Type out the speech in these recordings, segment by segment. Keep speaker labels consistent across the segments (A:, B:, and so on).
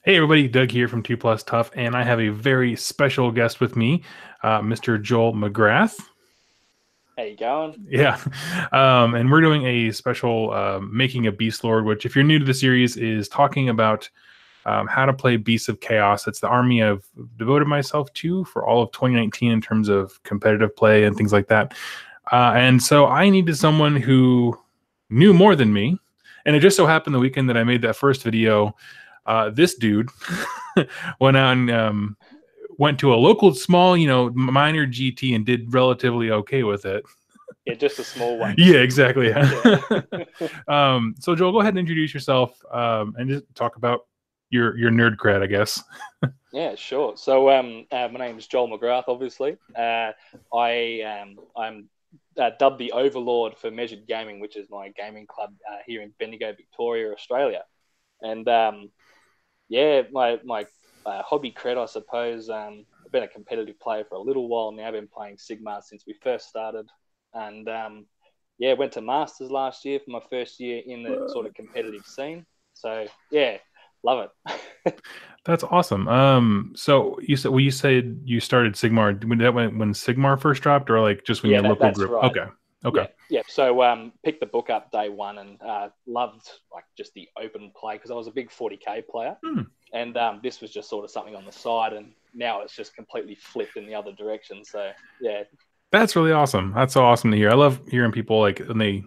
A: Hey everybody, Doug here from 2 Plus Tough, and I have a very special guest with me, Mr. Joel McGrath.
B: How you going?
A: Yeah, and we're doing a special making a Beastlord, which, if you're new to the series, is talking about how to play Beasts of Chaos. It's the army I've devoted myself to for all of 2019 in terms of competitive play and things like that. And so I needed someone who knew more than me, and it just so happened the weekend that I made that first video, this dude went out and went to a local small, minor GT and did relatively okay with it.
B: Yeah, just a small one.
A: Yeah, exactly.
B: Yeah.
A: So Joel, go ahead and introduce yourself and just talk about your nerd cred, I guess.
B: Yeah, sure. So, my name is Joel McGrath. Obviously, I'm dubbed the Overlord for Measured Gaming, which is my gaming club here in Bendigo, Victoria, Australia. And yeah, my hobby cred, I suppose. I've been a competitive player for a little while now. I've been playing Sigmar since we first started, and yeah, went to Masters last year for my first year in the sort of competitive scene. So yeah, love it.
A: That's awesome. So you said you started Sigmar when Sigmar first dropped, or like just when
B: Yeah,
A: your local
B: that's
A: group?
B: right.
A: Okay, okay.
B: Yeah, yeah. So picked the book up day one and loved like just the open play because I was a big 40k player,
A: Hmm.
B: and this was just sort of something on the side, and now it's just completely flipped in the other direction. So yeah,
A: That's really awesome. That's so awesome to hear. I love hearing people like when they.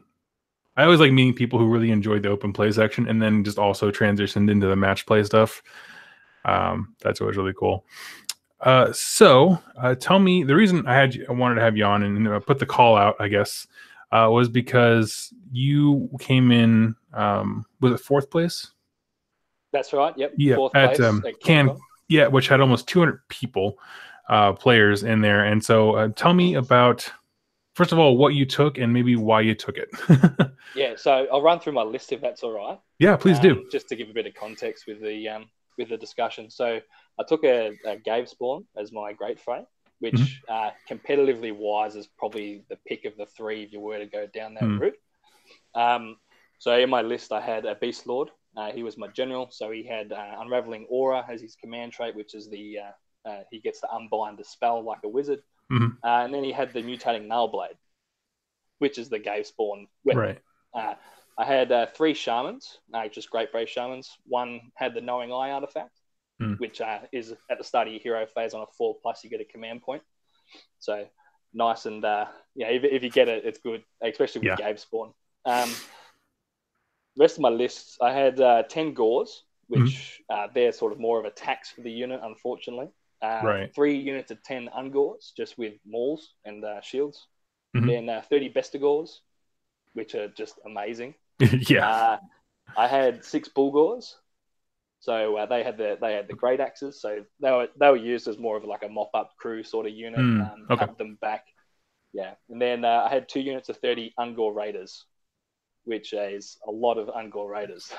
A: I always like meeting people who really enjoyed the open play section and then just also transitioned into the match play stuff. That's always really cool. So tell me, the reason I wanted to have you on and put the call out, I guess, was because you came in. Was it fourth place?
B: that's right. Yep,
A: Yeah,
B: fourth
A: at
B: place at
A: Can.
B: CanCon.
A: Yeah, which had almost 200 people, players in there. And so, tell me about, first of all, what you took and maybe why you took it.
B: Yeah, so I'll run through my list if that's all right,
A: Yeah, please do.
B: just to give a bit of context with the discussion. So I took a Gavespawn as my great freight,
A: Mhm.
B: which competitively wise is probably the pick of the three if you were to go down that
A: Mm.
B: route. Um, so in my list, I had a Beastlord. He was my general, so he had Unraveling Aura as his command trait, which is he gets to unbind the spell like a wizard.
A: Mhm.
B: And then he had the mutating Nailblade, which is the Gavespawn weapon.
A: Right.
B: Uh, I had three shamans, just great brave shamans. One had the Knowing Eye artifact,
A: Mm.
B: which is at the start of your hero phase on a 4+, you get a command point. So nice and yeah, if you get it, it's good, especially with
A: Yeah.
B: Gavespawn. Rest of my list, I had 10 Gores,
A: Mhm.
B: which they're sort of more of a tax for the unit, unfortunately.
A: Right.
B: 3 units of 10 Ungores, just with mauls and shields.
A: Mhm.
B: Then 30 Bestigores, which are just amazing.
A: Yeah.
B: Uh, I had 6 Bulgors, so they had the great axes, so they were used as more of like a mop up crew sort of unit.
A: Mm. Okay.
B: Covered them back, yeah. And then I had 2 units of 30 Ungor Raiders, which is a lot of Ungor Raiders.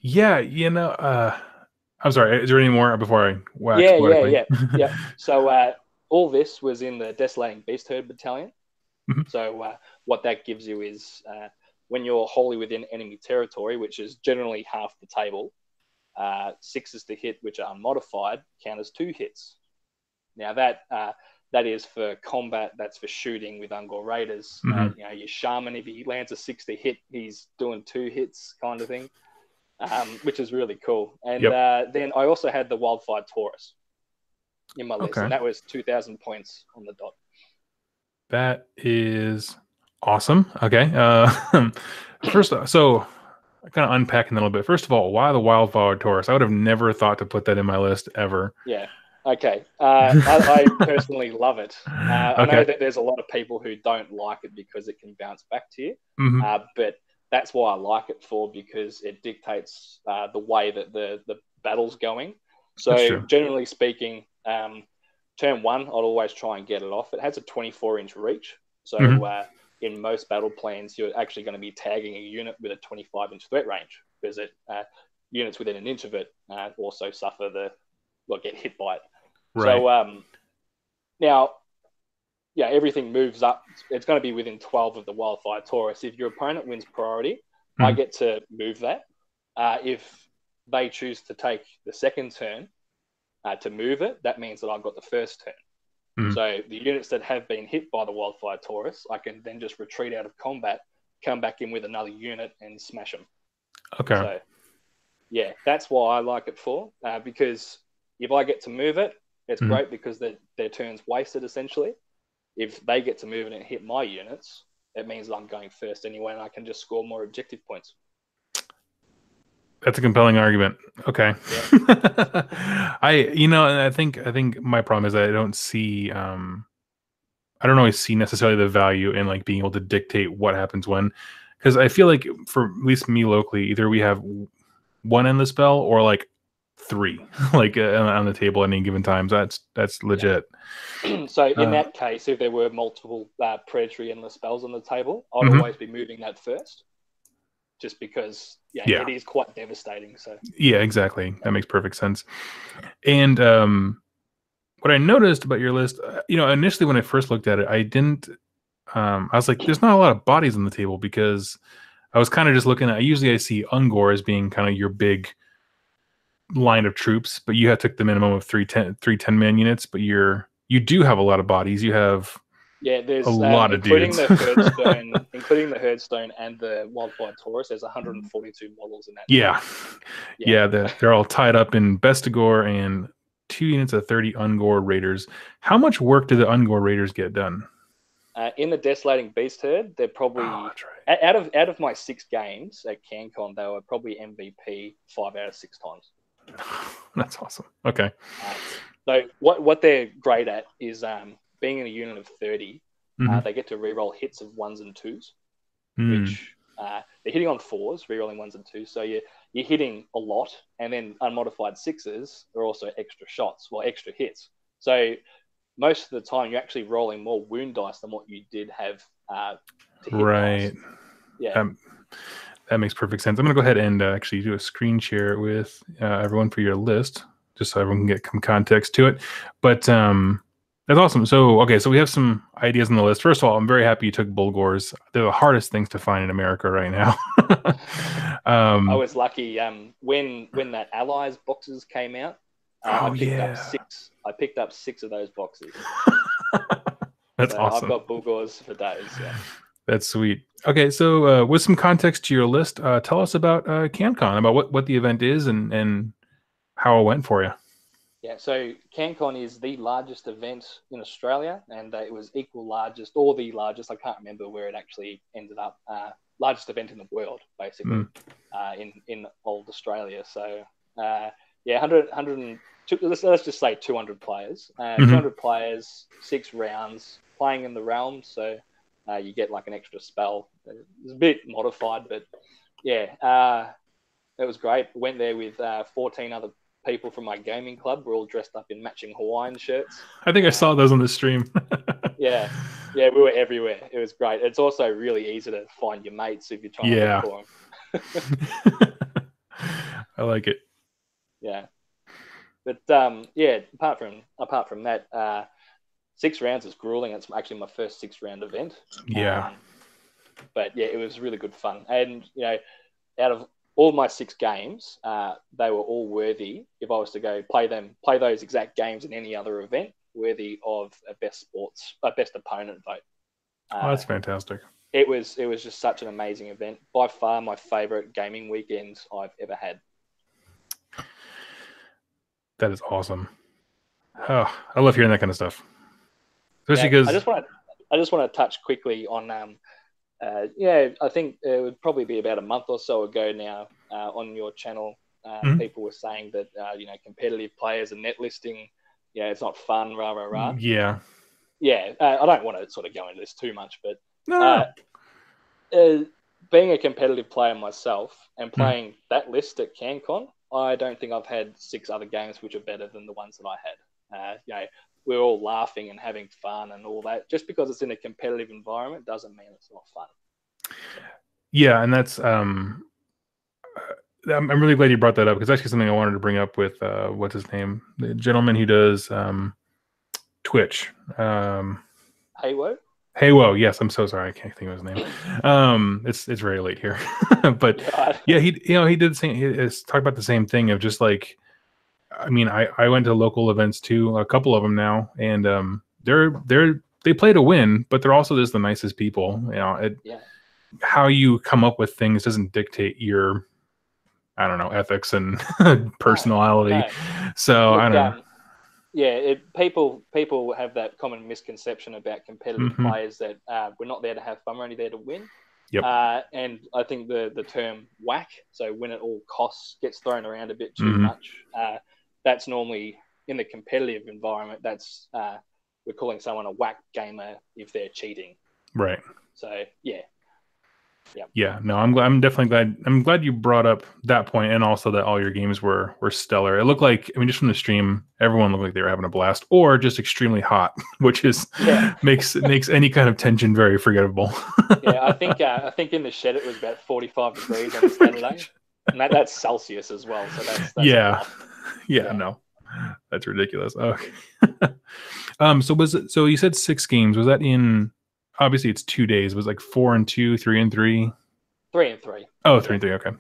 A: Yeah. I'm sorry. Is there any more before I wax
B: Yeah, yeah,
A: poetically?
B: yeah, yeah. So all this was in the Desolating Beast Herd Battalion.
A: Mhm.
B: So what that gives you is when you're wholly within enemy territory, which is generally half the table, sixes to hit, which are unmodified, count as 2 hits. Now that is for combat. That's for shooting with Ungor Raiders.
A: Mhm.
B: Your shaman, if he lands a 6 to hit, he's doing 2 hits, kind of thing, which is really cool. And
A: Yep.
B: then I also had the Wildfire Taurus in my list,
A: Okay.
B: and that was 2,000 points on the dot.
A: That is awesome. Okay. First, so kind of unpacking a little bit. First of all, why the Wildflower Taurus? I would have never thought to put that in my list ever.
B: Yeah. Okay. I personally love it. I know
A: Okay.
B: that there's a lot of people who don't like it because it can bounce back to you,
A: Hmm.
B: but that's why I like it for, because it dictates the way that the battle's going.
A: That's
B: So
A: true.
B: generally speaking, turn one, I'd always try and get it off. It has a 24-inch reach, so
A: Hmm.
B: in most battle plans, you're actually going to be tagging a unit with a 25-inch threat range because units within an inch of it also suffer get hit by it.
A: Right.
B: So now, yeah, everything moves up. It's going to be within 12 of the Wildfire Taurus. If your opponent wins priority, I
A: Mhm.
B: get to move that. If they choose to take the second turn to move it, that means that I've got the first turn.
A: Mhm.
B: So the units that have been hit by the Wildfire Taurus, I can then just retreat out of combat, come back in with another unit and smash them.
A: Okay.
B: So, yeah, that's why I like it for, because if I get to move it, it's great because their turn's wasted, essentially. If they get to move it and hit my units, it means that I'm going first anyway, and I can just score more objective points.
A: That's a compelling argument. Okay.
B: Yeah.
A: I think my problem is I don't see I don't always see necessarily the value in like being able to dictate what happens when, because I feel like for at least me locally, either we have one endless spell or like three like on the table at any given time. So that's legit.
B: So in that case, if there were multiple predatory endless spells on the table, I'd always be moving that first, just because it is quite devastating. So
A: yeah, exactly. That makes perfect sense. And what I noticed about your list, initially when I first looked at it, I didn't. I was like, there's not a lot of bodies on the table, because I was kind of just looking at. Usually, I see Ungor as being kind of your big line of troops, but you have took the minimum of three 10-man units. But you do have a lot of bodies. You have
B: there's
A: a lot of
B: including
A: dudes.
B: the Herdstone, including the Herdstone and the Wildfire Taurus. There's 142 models in that.
A: Yeah. They're all tied up in Bestigor and 2 units of 30 Ungor Raiders. How much work do the Ungor Raiders get done?
B: In the Desolating Beast Herd, they're probably out of my 6 games at CanCon, they were probably MVP 5 out of 6 times.
A: That's awesome. Okay.
B: So what they're great at is being in a unit of 30. They get to reroll hits of 1s and 2s, which they're hitting on 4s, rerolling 1s and 2s. So you're hitting a lot, and then unmodified 6s are also extra shots, extra hits. So most of the time, you're actually rolling more wound dice than what you did have to hit dice. Yeah.
A: That makes perfect sense. I'm going to go ahead and actually do a screen share with everyone for your list, just so everyone can get some context to it. But that's awesome. So we have some ideas on the list. First of all, I'm very happy you took Bulgors. They're the hardest things to find in America right now.
B: I was lucky when that Allies boxes came out. I picked up 6 of those boxes.
A: That's awesome.
B: I've got Bulgors for days. Yeah.
A: That's sweet. Okay, so with some context to your list, tell us about CanCon, about what the event is and how it went for you.
B: Yeah, so CanCon is the largest event in Australia, and it was equal largest, or the largest. I can't remember where it actually ended up. Largest event in the world, basically, in old Australia. So, 102, let's just say 200 players. 200 players, 6 rounds, playing in the realm. So you get like an extra spell. It's a bit modified, but yeah, it was great. Went there with 14 other people from my gaming club. We're all dressed up in matching Hawaiian shirts.
A: I think I saw those on the stream.
B: yeah, we were everywhere. It was great. It's also really easy to find your mates if you're trying to look for them.
A: I like it.
B: Yeah, but apart from that, 6 rounds is grueling. It's actually my first 6-round event.
A: Yeah.
B: But yeah, it was really good fun. And out of all my 6 games, they were all worthy. If I was to go play those exact games in any other event, worthy of a best opponent vote.
A: That's fantastic.
B: It was just such an amazing event. By far my favorite gaming weekend I've ever had.
A: That is awesome. Oh, I love hearing that kind of stuff. Especially because
B: I just want to touch quickly on I think it would probably be about a month or so ago now on your channel. People were saying that competitive players and net listing, it's not fun, rah rah rah.
A: Yeah.
B: I don't want to sort of go into this too much, but
A: no.
B: Being a competitive player myself and playing that list at CanCon, I don't think I've had 6 other games which are better than the ones that I had. We're all laughing and having fun and all that. Just because it's in a competitive environment doesn't mean it's not fun.
A: Yeah, and that's I'm really glad you brought that up, because that's actually something I wanted to bring up with what's his name, the gentleman who does Twitch.
B: Haywo.
A: Haywo, yes, I'm so sorry, I can't think of his name. It's very late here, but
B: Right.
A: yeah, he did the same. He's talked about the same thing of just like, I mean, I went to local events too, a couple of them now, and they play to win, but they're also just the nicest people. You know,
B: Yeah.
A: how you come up with things doesn't dictate your, I don't know, ethics and
B: No.
A: personality.
B: No.
A: So I
B: Look,
A: don't know.
B: yeah, people have that common misconception about competitive
A: Hmm.
B: players that we're not there to have fun, we're only there to win.
A: Yep.
B: And I think the term whack, so win at all costs, gets thrown around a bit too
A: Hmm.
B: much. That's normally in the competitive environment. That's we're calling someone a whack gamer if they're cheating.
A: Right.
B: So yeah, yeah,
A: Yeah, no, I'm glad. I'm definitely glad. I'm glad you brought up that point, and also that all your games were stellar. It looked like, I mean, just from the stream, everyone looked like they were having a blast, or just extremely hot, which is
B: yeah.
A: makes any kind of tension very forgettable.
B: Yeah, I think in the shed it was about 45 degrees on Saturday, and that's Celsius as well. So that's a
A: Yeah,
B: lot.
A: yeah,
B: Yeah.
A: no, that's ridiculous. Okay. So you said 6 games. Was that in? Obviously, it's 2 days. Was it like 4 and 2, 3 and 3?
B: 3 and 3.
A: Oh, three
B: Yeah.
A: and three. Okay.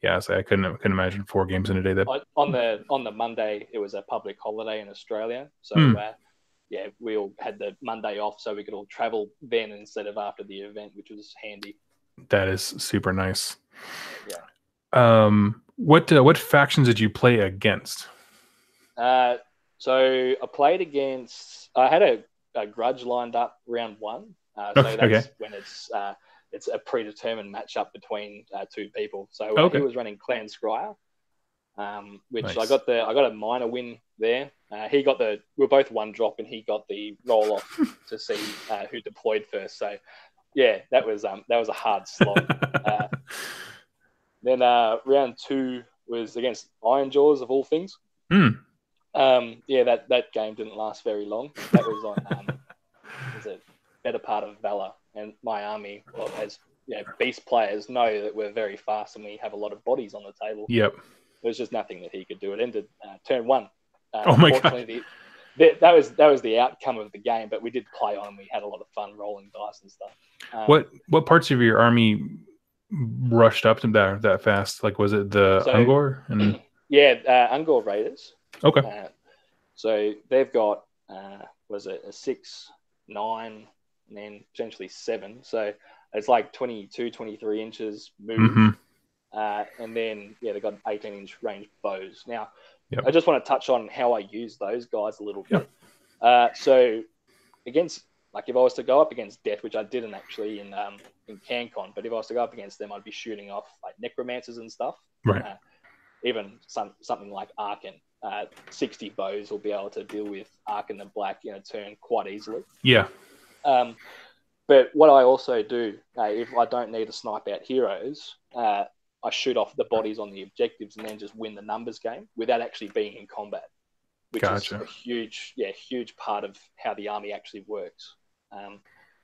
A: Yeah, so I couldn't imagine 4 games in a day. That.
B: On the Monday it was a public holiday in Australia, so
A: Hmm,
B: yeah, we all had the Monday off, so we could all travel then instead of after the event, which was handy.
A: that is super nice.
B: Yeah.
A: What factions did you play against?
B: So I played against. I had a grudge lined up round one. So
A: Okay.
B: that's when it's a predetermined matchup between two people. So he
A: Okay.
B: was running Clan Scryer, which
A: Nice.
B: I got a minor win there. He got we were both one drop, and he got the roll off to see who deployed first. So yeah, that was a hard slog. Then round two was against Iron Jaws of all things.
A: Hmm.
B: Yeah, that game didn't last very long. That was on was a better part of Valor, and my army, well, as beast players know that we're very fast and we have a lot of bodies on the table.
A: Yep.
B: There was just nothing that he could do. It ended turn one.
A: Oh my god.
B: Unfortunately, that was the outcome of the game, but we did play on. We had a lot of fun rolling dice and stuff.
A: What parts of your army rushed up to that fast? Like, was it the
B: So
A: Ungor? And
B: yeah, Ungor Raiders.
A: okay.
B: So they've got was it a 6, 9, and then potentially 7. So it's like 22, 23 inches move.
A: Mm-hmm.
B: And then they've got 18-inch range bows. Now,
A: Yep.
B: I just want to touch on how I use those guys a little bit. So against, like, if I was to go up against Death, which I didn't actually in CanCon, but if I was to go up against them, I'd be shooting off like necromancers and stuff.
A: Right.
B: Even something like Arkan. 60 bows will be able to deal with Arkan the Black in a turn quite easily.
A: Yeah.
B: But what I also do, if I don't need to snipe out heroes, I shoot off the bodies on the objectives and then just win the numbers game without actually being in combat, which
A: Gotcha.
B: is a huge part of how the army actually works.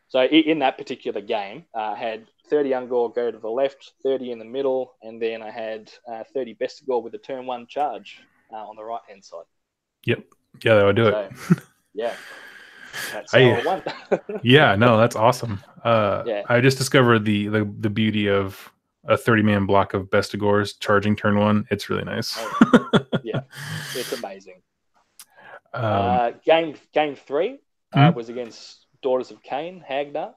B: So in that particular game, I had 30 Ungor go to the left, 30 in the middle, and then I had 30 Beastlord with a turn one charge on the right-hand side.
A: Yep. Yeah, that would do it.
B: Yeah. That's how I won.
A: Yeah, no, that's awesome.
B: Yeah.
A: I just discovered the beauty of a 30-man block of Bestigors charging turn one. It's really nice.
B: Yeah, it's amazing. Game 3 was against Daughters of Cain, Hagnar.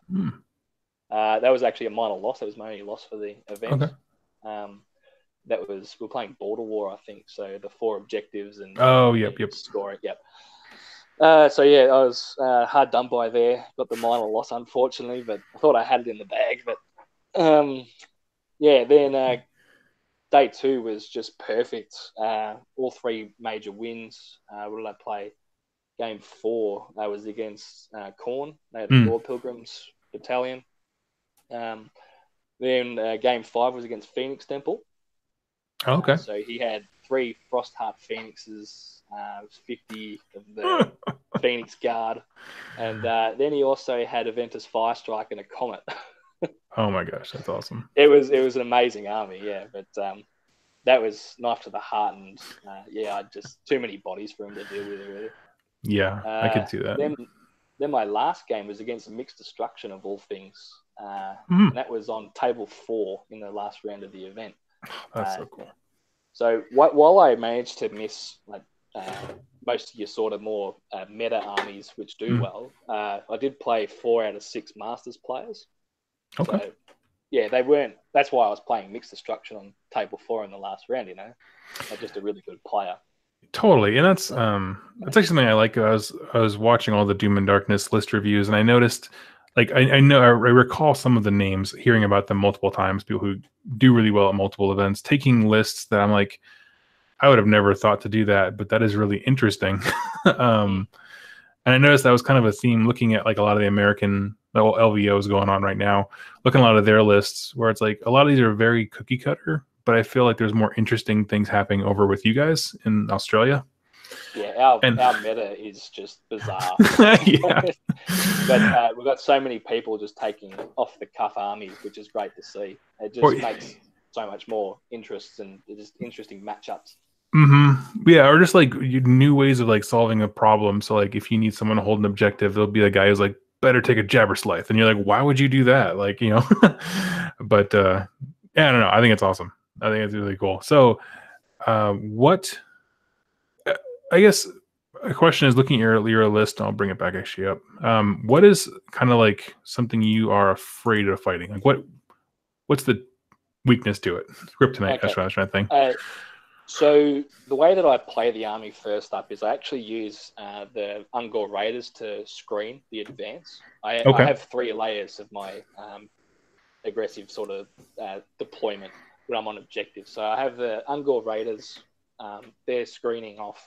B: That was actually a minor loss. That was my only loss for the event. Okay. We're playing Border War, I think. So the 4 objectives and
A: yep.
B: Scoring. Yep. So yeah, I was hard done by there. Got the minor loss, unfortunately, but I thought I had it in the bag. But then day 2 was just perfect. All 3 major wins. What did I play? Game 4 was against Khorne. They had the Lord Pilgrims Battalion. Then game 5 was against Phoenix Temple.
A: Okay.
B: So he had 3 Frostheart Phoenixes, 50 of the Phoenix Guard, and then he also had Aventus Firestrike and a Comet.
A: Oh my gosh, that's awesome!
B: It was an amazing army, yeah. But that was knife to the heart, and I just too many bodies for him to deal with. Really.
A: Yeah, I could see that.
B: then my last game was against Mixed Destruction of all things,
A: Mhm.
B: and that was on table 4 in the last round of the event.
A: That's so cool.
B: So while I managed to miss most of your sort of more meta armies which do well, I did play 4 out of 6 Masters players.
A: Okay.
B: So, yeah, they weren't. That's why I was playing Mixed Destruction on table 4 in the last round. You know, they're just a really good player.
A: Totally, and that's actually something I like. I was watching all the Doom and Darkness list reviews, and I noticed, like, I recall some of the names, hearing about them multiple times. People who do really well at multiple events, taking lists that I'm like, I would have never thought to do that, but that is really interesting. And I noticed that was kind of a theme, looking at like a lot of the American LVOs going on right now, looking at a lot of their lists, where it's like a lot of these are very cookie cutter, but I feel like there's more interesting things happening over with you guys in Australia.
B: Yeah, our meta is just bizarre.
A: Yeah.
B: But we've got so many people just taking off the cuff armies, which is great to see. It just makes so much more interest and just interesting matchups.
A: Yeah, or just like new ways of like solving a problem. So like if you need someone to hold an objective, there'll be a guy who's like, better take a Jabberslith, and you're like, why would you do that? Like, you know. But yeah, I don't know. I think it's awesome. I think it's really cool. So what I guess a question is, looking at your list, and I'll bring it back actually up. What is kind of like something you are afraid of fighting? Like what's the weakness to it? Kryptonite. Okay. That's what I was trying to think.
B: So the way that I play the army first up is I actually use the Ungor Raiders to screen the advance. I have 3 layers of my aggressive sort of deployment when I'm on objective. So I have the Ungor Raiders. They're screening off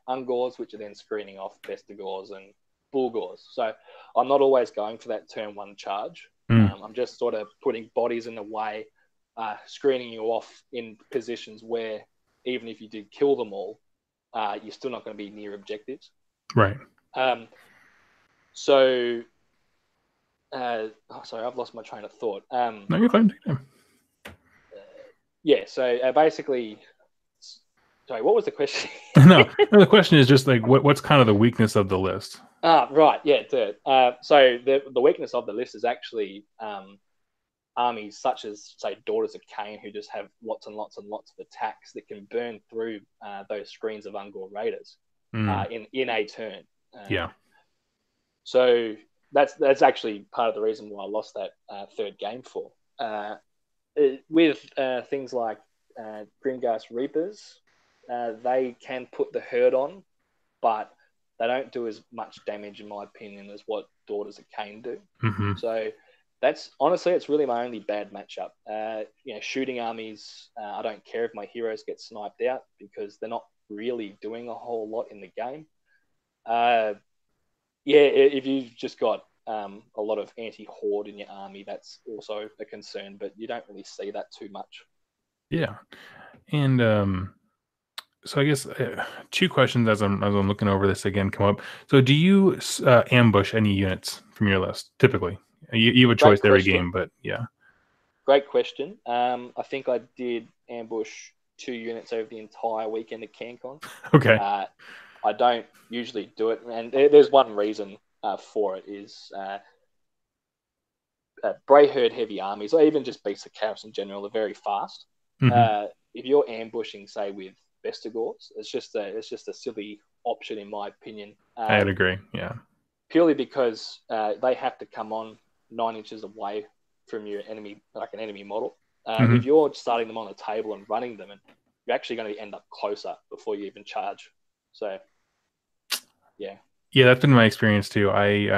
B: Ungors, which are then screening off Vestigors and Bulgors. So I'm not always going for that turn 1 charge. I'm just sort of putting bodies in the way, screening you off in positions where even if you did kill them all, you're still not going to be near objectives.
A: Right.
B: Sorry, I've lost my train of thought.
A: No, you're fine.
B: Yeah, so basically, sorry, what was the question?
A: no, the question is just like, what's kind of the weakness of the list?
B: Right, yeah, so the weakness of the list is actually armies such as, say, Daughters of Cain, who just have lots and lots and lots of attacks that can burn through those screens of Ungor Raiders in a turn.
A: Yeah.
B: So that's actually part of the reason why I lost that third game for. With things like Grimghast Reapers, they can put the herd on, but they don't do as much damage, in my opinion, as what Daughters of Cain do. So that's honestly, it's really my only bad matchup. Shooting armies, I don't care if my heroes get sniped out because they're not really doing a whole lot in the game. If you've just got a lot of anti-horde in your army, that's also a concern, but you don't really see that too much.
A: Yeah. And so I guess 2 questions as I'm looking over this again come up. So do you ambush any units from your list typically? You have a choice every game, but yeah.
B: Great question. I think I did ambush 2 units over the entire weekend at CanCon.
A: Okay.
B: I don't usually do it, and there's one reason for it is Bray Herd heavy armies, or even just Beasts of Chaos in general, are very fast. If you're ambushing, say, with Vestigors, it's just a silly option in my opinion.
A: I'd agree. Yeah.
B: Purely because they have to come on 9 inches away from your enemy, like an enemy model. If you're starting them on the table and running them, and you're actually going to end up closer before you even charge. So, yeah.
A: Yeah, that's been my experience too. I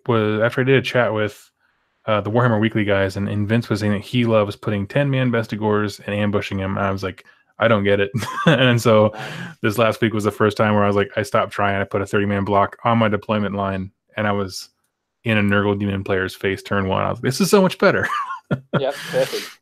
A: was, after I did a chat with the Warhammer Weekly guys, and Vince was saying that he loves putting 10-man Vestigors and ambushing him. And I was like, I don't get it. And so this last week was the first time where I was like, I stopped trying. I put a 30-man block on my deployment line, and I was in a Nurgle Demon player's face turn 1. I was like, this is so much better.
B: Yep, perfect.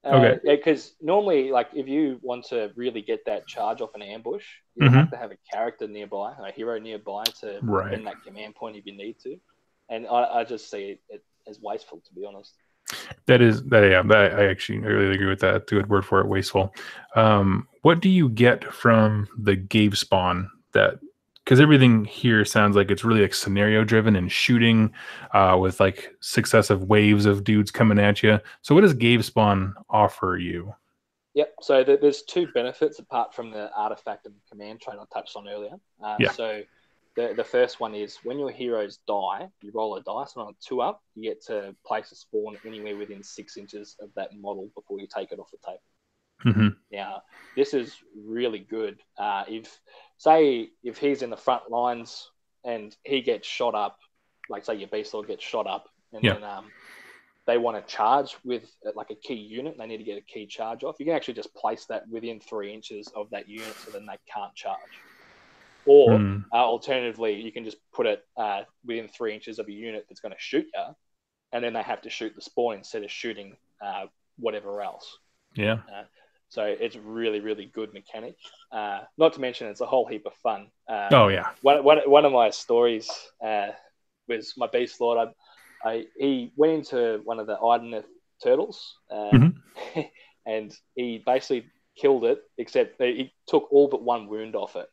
A: Okay.
B: Because normally, like, if you want to really get that charge off an ambush, you have to have a character nearby, a hero nearby to end that command point if you need to. And I just see it as wasteful, to be honest.
A: That I actually really agree with that. That's a good word for it, wasteful. What do you get from the Gavespawn that because everything here sounds like it's really like scenario driven and shooting with like successive waves of dudes coming at you. So what does Gavespawn offer you?
B: Yep. So there's two benefits apart from the artifact and command trait I touched on earlier.
A: Yeah.
B: So the first one is when your heroes die, you roll a dice, and on a 2-up, you get to place a spawn anywhere within 6 inches of that model before you take it off the table.
A: Mm-hmm.
B: Now, this is really good. If he's in the front lines and he gets shot up, like say your Beastlord gets shot up, and then they want to charge with like a key unit, and they need to get a key charge off, you can actually just place that within 3 inches of that unit so then they can't charge. Or alternatively, you can just put it within 3 inches of a unit that's going to shoot you, and then they have to shoot the spawn instead of shooting whatever else.
A: Yeah.
B: So it's really, really good mechanic. Not to mention it's a whole heap of fun. One of my stories was my Beastlord. He went into one of the Ideneth turtles, and he basically killed it, except he took all but one wound off it.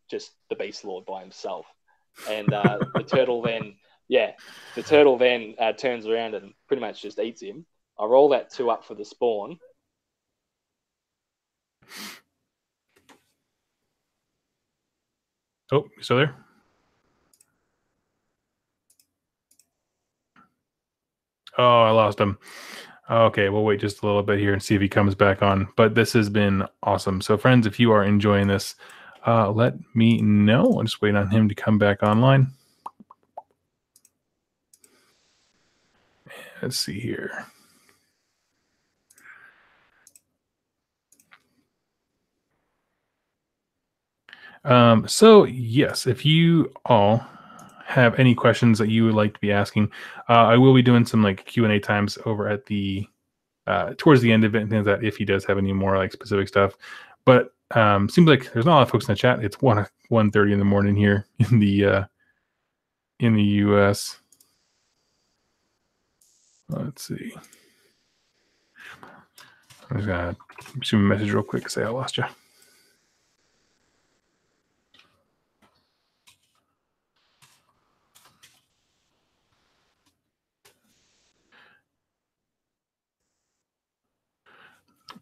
B: Just the Beastlord by himself. And the turtle then turns around and pretty much just eats him. I roll that 2-up for the spawn.
A: Oh, you still there? Oh, I lost him. Okay, we'll wait just a little bit here and see if he comes back on. But this has been awesome. So, friends, if you are enjoying this, let me know. I'm just waiting on him to come back online. Let's see here. So, yes, if you all have any questions that you would like to be asking, I will be doing some like Q&A times over at the towards the end of it and things like that if he does have any more like specific stuff. But seems like there's not a lot of folks in the chat. It's 1:30 in the morning here in the US. Let's see. I'm just gonna shoot a message real quick. Say I lost you.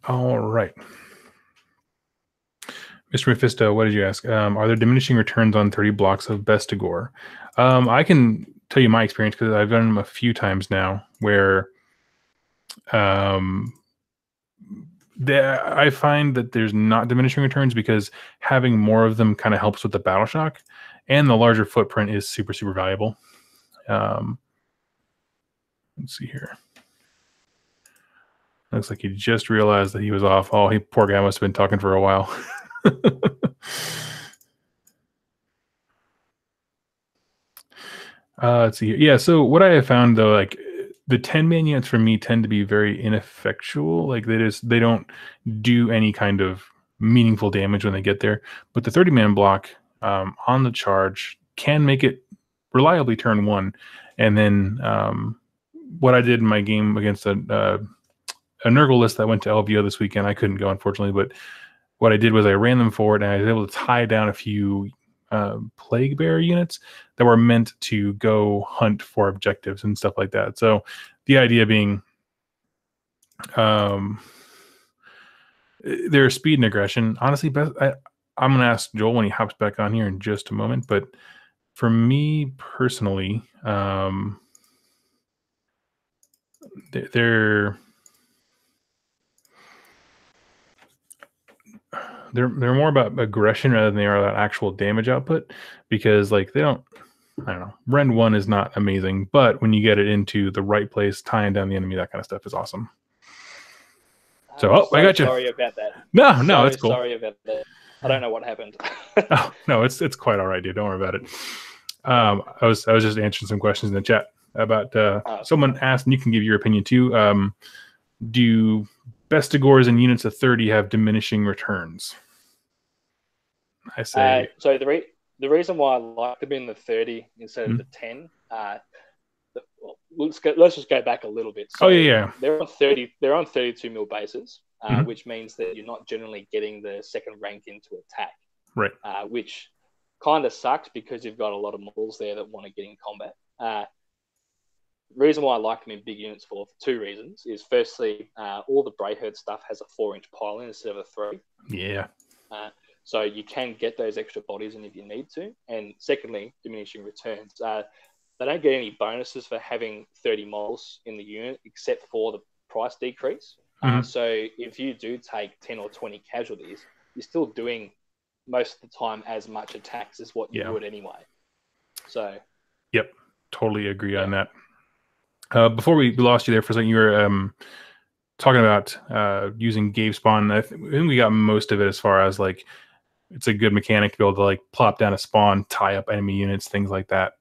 A: All right. Mr. Mephisto, what did you ask? Are there diminishing returns on 30 blocks of Bestigor? I can tell you my experience because I've done them a few times now where I find that there's not diminishing returns because having more of them kind of helps with the battle shock, and the larger footprint is super, super valuable. Let's see here. Looks like he just realized that he was off. Oh, poor guy must have been talking for a while. Let's see here. Yeah, so what I have found though, like the 10-man units for me tend to be very ineffectual. Like they don't do any kind of meaningful damage when they get there. But the 30-man block on the charge can make it reliably turn 1. And then what I did in my game against a Nurgle list that went to LVO this weekend, I couldn't go unfortunately, but what I did was I ran them forward and I was able to tie down a few plague bearer units that were meant to go hunt for objectives and stuff like that. So the idea being their speed and aggression. Honestly, I'm going to ask Joel when he hops back on here in just a moment. But for me personally, they're more about aggression rather than they are about actual damage output, because like I don't know, Rend 1 is not amazing, but when you get it into the right place, tying down the enemy, that kind of stuff is awesome. So I got you.
B: Sorry about that.
A: No, it's cool.
B: Sorry about that. I don't know what happened.
A: Oh, no, it's quite all right, dude. Don't worry about it. I was just answering some questions in the chat about someone asked, and you can give your opinion too. Do Bestigors and units of 30 have diminishing returns? I say
B: so. The reason why I like them in the 30 instead of the 10. Let's just go back a little bit. So
A: yeah.
B: They're on 30. They're on 32 mil bases, which means that you're not generally getting the second rank into attack,
A: right?
B: Which kind of sucks because you've got a lot of models there that want to get in combat. The reason why I like them in big units for two reasons is firstly, all the Brayherd stuff has a 4-inch pile in instead of a 3.
A: Yeah.
B: So you can get those extra bodies in if you need to. And secondly, diminishing returns. They don't get any bonuses for having 30 models in the unit except for the price decrease. So if you do take 10 or 20 casualties, you're still doing most of the time as much attacks as what you would anyway. So,
A: yep, totally agree on that. Before we lost you there for a second, you were talking about using Gavespawn. I think we got most of it as far as like it's a good mechanic to be able to like plop down a spawn, tie up enemy units, things like that.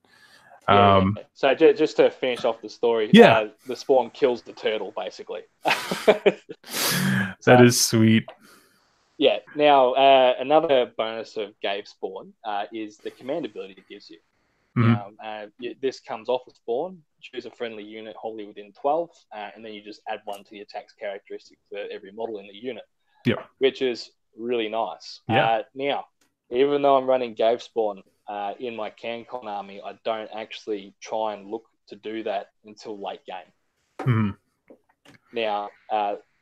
B: So just to finish off the story, the spawn kills the turtle basically.
A: That is sweet.
B: Yeah. Now another bonus of Gavespawn is the command ability it gives you. Now, this comes off a spawn. Choose a friendly unit wholly within 12, and then you just add 1 to the attack's characteristic for every model in the unit.
A: Yeah,
B: which is really nice.
A: Yeah.
B: Now, even though I'm running Gavespawn in my CanCon army, I don't actually try and look to do that until late game. Now,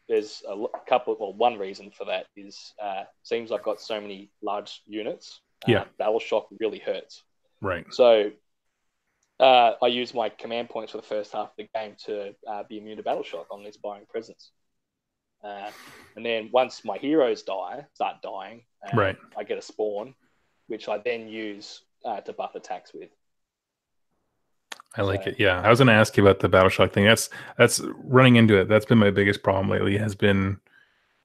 B: there's a couple. Well, one reason for that is seems I've got so many large units. Battle shock really hurts.
A: Right.
B: So I use my command points for the first half of the game to be immune to battle shock on Inspiring Presence. And then once my heroes start dying, I get a spawn, which I then use to buff attacks with.
A: I like it. Yeah, I was going to ask you about the battle shock thing. That's running into it. That's been my biggest problem lately. Has been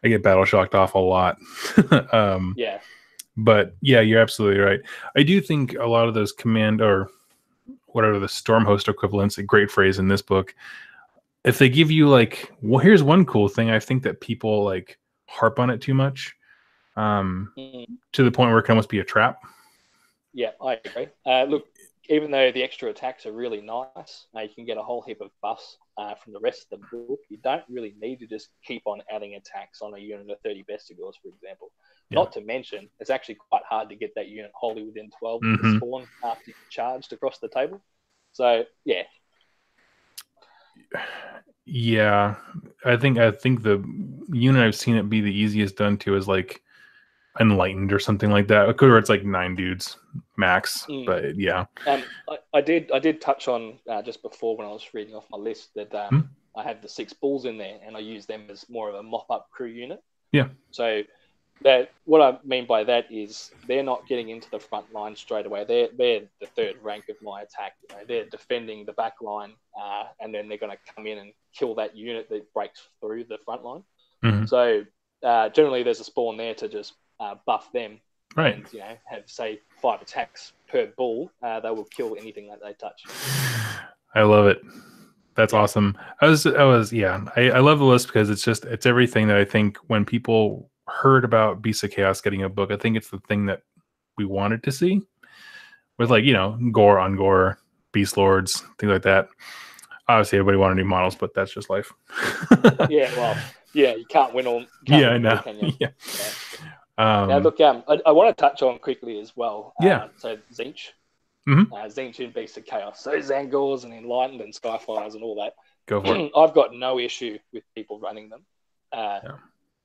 A: I get battle shocked off a lot. But yeah, you're absolutely right. I do think a lot of those command or whatever the Stormhost equivalents, a great phrase in this book. If they give you like, well, here's one cool thing. I think that people like harp on it too much, to the point where it can almost be a trap.
B: Yeah, I agree. Look, even though the extra attacks are really nice, you can get a whole heap of buffs from the rest of the book. You don't really need to just keep on adding attacks on a unit of 30 Bestigors, for example. Not to mention, it's actually quite hard to get that unit wholly within 12 to spawn after you've charged across the table. So, yeah.
A: Yeah, I think the unit I've seen it be the easiest done to is like Enlightened or something like that. Where it's like 9 dudes max. But yeah,
B: I did touch on just before when I was reading off my list that I have the 6 bulls in there, and I use them as more of a mop-up crew unit.
A: Yeah.
B: So that what I mean by that is they're not getting into the front line straight away. They're the third rank of my attack. You know, they're defending the back line, and then they're going to come in and kill that unit that breaks through the front line. So generally, there's a spawn there to just buff them.
A: Right.
B: And, you know, have say 5 attacks per bull. They will kill anything that they touch.
A: I love it. That's awesome. I love the list because it's everything that I think when people heard about Beasts of Chaos getting a book, I think it's the thing that we wanted to see with, like, you know, gore on gore, beast lords, things like that. Obviously everybody wanted new models, but that's just life.
B: You can't win all.
A: I know.
B: Now look, I want to touch on quickly as well. So Tzeentch. Tzeentch in Beasts of Chaos. So Zangors and Enlightened and Skyfires and all that.
A: Go for it.
B: I've got no issue with people running them.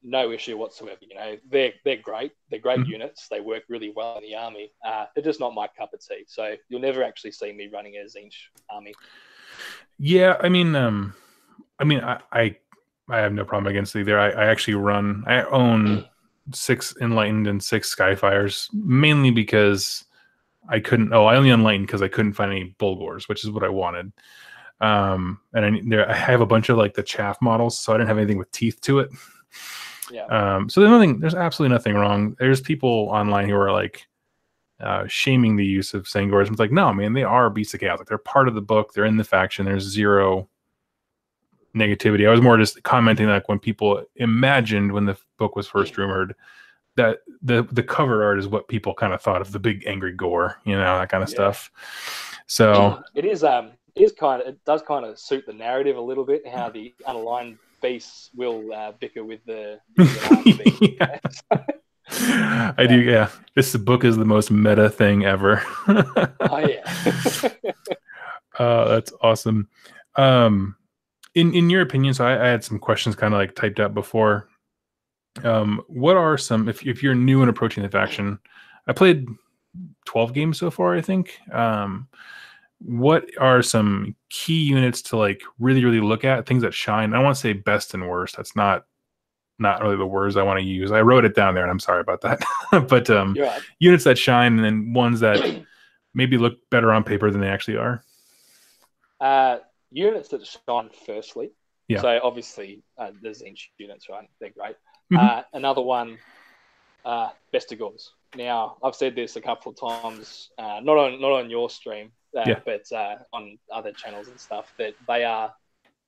B: No issue whatsoever. You know, they're great. They're great units. They work really well in the army. They're just not my cup of tea. So you'll never actually see me running a Tzeentch army.
A: Yeah, I mean, I have no problem against either. I own 6 Enlightened and 6 Skyfires, mainly because I only Enlightened because I couldn't find any Bulgors, which is what I wanted. And I have a bunch of like the chaff models, so I didn't have anything with teeth to it. So there's absolutely nothing wrong. There's people online who are like shaming the use of Sangors. It's like, no, man, they are Beasts of Chaos. Like, they're part of the book. They're in the faction. There's zero negativity. I was more just commenting like when people imagined when the book was first rumored that the cover art is what people kind of thought of, the big angry gore, you know, that kind of stuff. So
B: it does kind of suit the narrative a little bit, how the unaligned beasts will bicker with the
A: I do. Yeah, this book is the most meta thing ever.
B: Oh yeah.
A: That's awesome. In your opinion, so I had some questions kind of like typed out before. What are some, if you're new and approaching the faction? I played 12 games so far, I think. What are some key units to like really look at, things that shine? I don't want to say best and worst. That's not really the words I want to use. I wrote it down there and I'm sorry about that. But
B: You're right.
A: units that shine, and then ones that maybe look better on paper than they actually are.
B: Units that shine firstly.
A: Yeah.
B: So obviously the Zinch units, right? They're great.
A: Mm-hmm.
B: Another one, Beastlord. Now I've said this a couple of times, not on your stream, but on other channels and stuff, that they are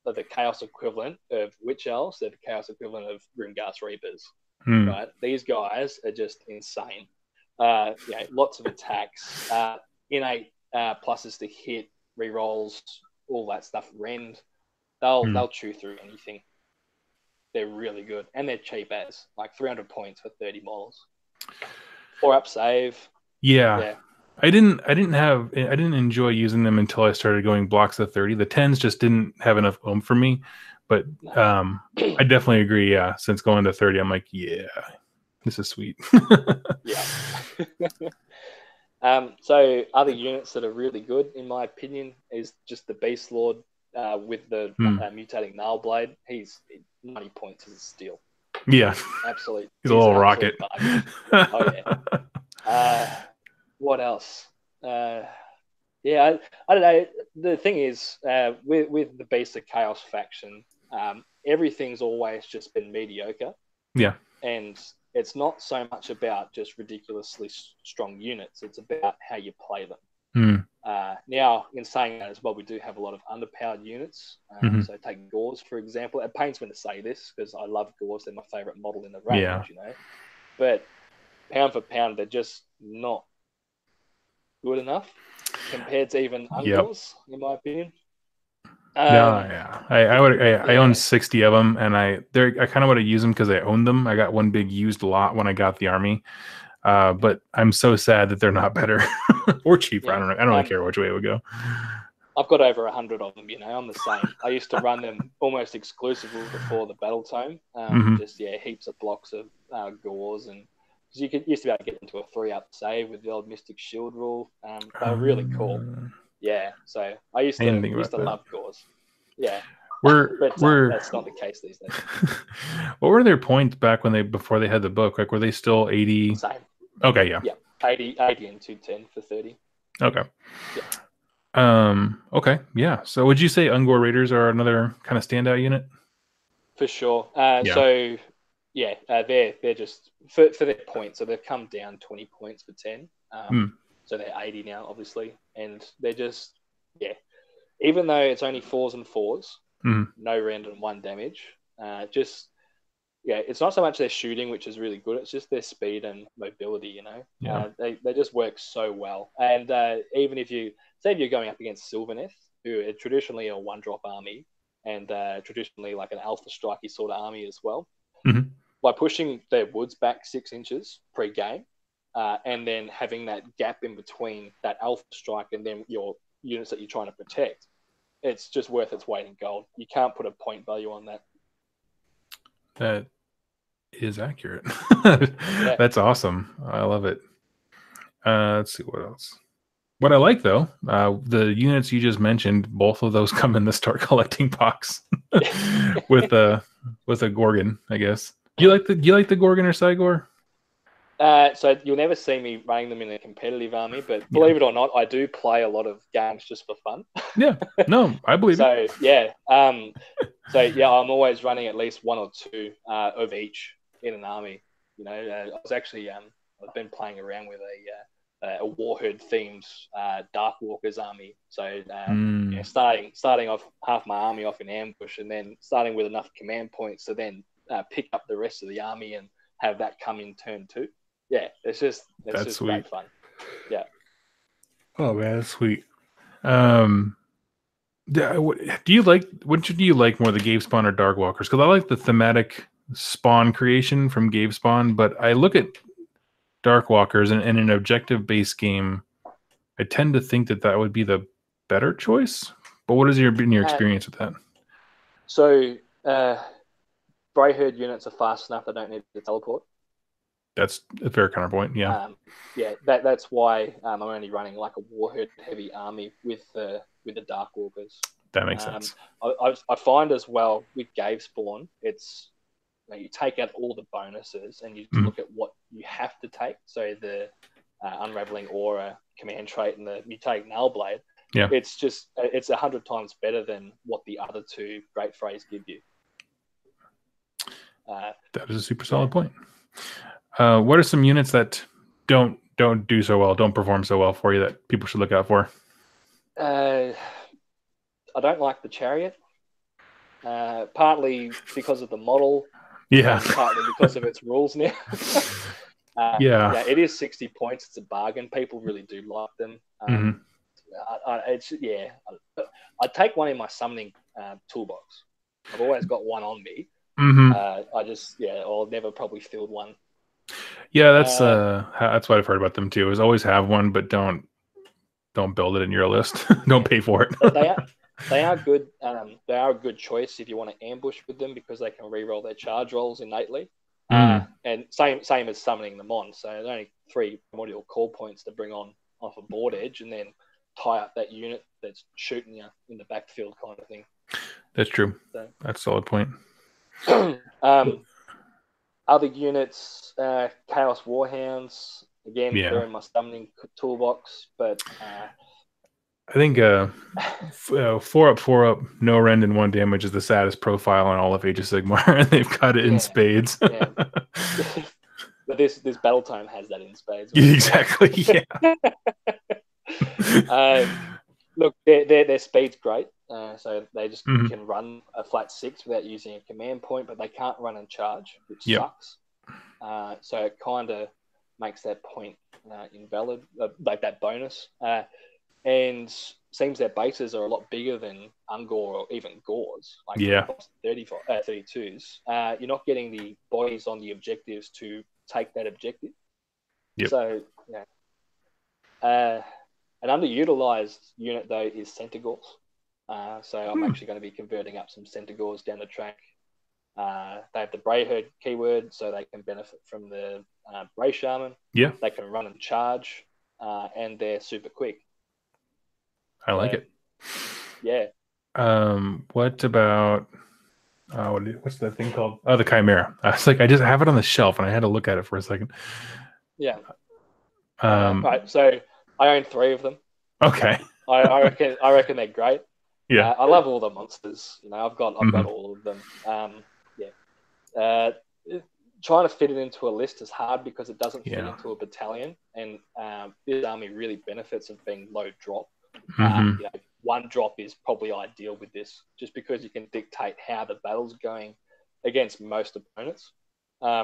B: the chaos equivalent of Witch Elves. They're the chaos equivalent of Grimghast Reapers. Right? These guys are just insane. Lots of attacks, innate pluses to hit, rerolls, all that stuff. Rend, they'll chew through anything. They're really good, and they're cheap as like 300 points for 30 models. 4-up save.
A: Yeah. I didn't enjoy using them until I started going blocks of 30. The 10s just didn't have enough oomph for me, but I definitely agree. Yeah, since going to 30, I'm like, yeah, this is sweet.
B: Yeah. So other units that are really good, in my opinion, is just the Beastlord with the mutating nail blade. He's 90 points as a steal.
A: Yeah,
B: absolutely.
A: He's a little rocket.
B: Oh yeah. What else? I don't know. The thing is, with the basic Chaos faction, everything's always just been mediocre.
A: Yeah.
B: And it's not so much about just ridiculously strong units. It's about how you play them. Now, in saying that as well, we do have a lot of underpowered units. So take Gauls, for example. It pains me to say this because I love Gauls. They're my favorite model in the range, you know. But pound for pound, they're just not good enough compared to even Ungors, in my opinion.
A: I own 60 of them, and I kind of want to use them because I own them. I got one big used lot when I got the army, but I'm so sad that they're not better or cheaper. I don't really care which way it would go.
B: I've got over 100 of them. I'm the same. I used to run them almost exclusively before the battle tome. Just heaps of blocks of Gauls, and because you used to be able to get into a 3-up save with the old Mystic Shield rule. They were really cool. Yeah, so I used to love Gauls. Yeah, but that's not the case these days.
A: What were their points back before they had the book? Like, were they still 80?
B: Same.
A: Okay, yeah.
B: Yeah, 80 and 210 for 30.
A: Okay. Yeah. Okay, yeah. So would you say Ungor Raiders are another kind of standout unit?
B: For sure. So they're just for their points. So they've come down 20 points for 10. So they're 80 now, obviously, and they're just even though it's only 4s and 4s, no rend and 1 damage. It's not so much their shooting, which is really good. It's just their speed and mobility. They just work so well. And even if you're going up against Sylvaneth, who are traditionally a 1-drop army and traditionally like an alpha strikey sort of army as well, by pushing their woods back 6 inches pre-game, and then having that gap in between that alpha strike and then your units that you're trying to protect, it's just worth its weight in gold. You can't put a point value on that.
A: That is accurate. That's awesome. I love it. Let's see what else. What I like though, the units you just mentioned, both of those come in the start collecting box with a Gorgon, I guess. Do you like the Gorgon or Cygor?
B: So you'll never see me running them in a competitive army, but believe it or not, I do play a lot of games just for fun.
A: Yeah, no, I believe
B: it. I'm always running at least 1 or 2 of each in an army. I was actually I've been playing around with a Warherd themed Darkwalkers army. So starting off half my army off in ambush, and then starting with enough command points to then pick up the rest of the army and have that come in turn 2. Yeah, it's just great fun. Yeah.
A: Oh man, that's sweet. Which do you like more, the Gavespawn or Darkwalkers? Because I like the thematic spawn creation from Gavespawn, but I look at Darkwalkers, and in an objective-based game, I tend to think that would be the better choice. But what has been your experience with that?
B: So, Greyherd units are fast enough; they don't need to teleport.
A: That's a fair counterpoint. Yeah.
B: That's why I'm only running like a Warherd heavy army with the Darkwalkers.
A: That makes sense.
B: I find as well with Gavespawn, it's you take out all the bonuses and you look at what you have to take. So the Unraveling Aura, Command Trait, and you take Nailblade.
A: Yeah.
B: It's 100 times better than what the other two Great Phrase give you.
A: That is a super solid point. What are some units that don't do so well, don't perform so well for you that people should look out for?
B: I don't like the Chariot, partly because of the model.
A: Yeah.
B: Partly because of its rules now. It is 60 points. It's a bargain. People really do like them. I take one in my summoning toolbox. I've always got one on me. I'll never probably field one.
A: Yeah, that's what I've heard about them too. Is always have one, but don't build it in your list. Don't pay for it.
B: They are good. They are a good choice if you want to ambush with them because they can reroll their charge rolls innately. And same as summoning them on. So there's only 3 primordial call points to bring on off a board edge, and then tie up that unit that's shooting you in the backfield kind of thing.
A: That's true. So, that's a solid point.
B: Other units, Chaos Warhounds. Again, they're in my summoning toolbox, but
A: I think 4 up, no rend and 1 damage is the saddest profile on all of Age of Sigmar, and they've got it in spades.
B: But this battle tome has that in spades.
A: Exactly.
B: Look, their speed's great, so they just can run a flat 6 without using a command point, but they can't run and charge, which sucks. So it kind of makes that point invalid, like that bonus. And seems their bases are a lot bigger than Ungor or even Gors. 32s. You're not getting the bodies on the objectives to take that objective. So, an underutilized unit, though, is Centaurs. So I'm actually going to be converting up some Centaurs down the track. They have the Brayherd keyword, so they can benefit from the Bray Shaman.
A: Yeah.
B: They can run and charge, and they're super quick.
A: I like it.
B: Yeah.
A: What about what's that thing called? Oh, the Chimera. I was like, I just have it on the shelf, and I had to look at it for a second.
B: Yeah. Right. So I own 3 of them.
A: Okay.
B: I reckon they're great.
A: Yeah.
B: I love all the monsters. I've got all of them. Trying to fit it into a list is hard because it doesn't fit into a battalion, and this army really benefits of being low drop. 1 drop is probably ideal with this, just because you can dictate how the battle's going against most opponents. So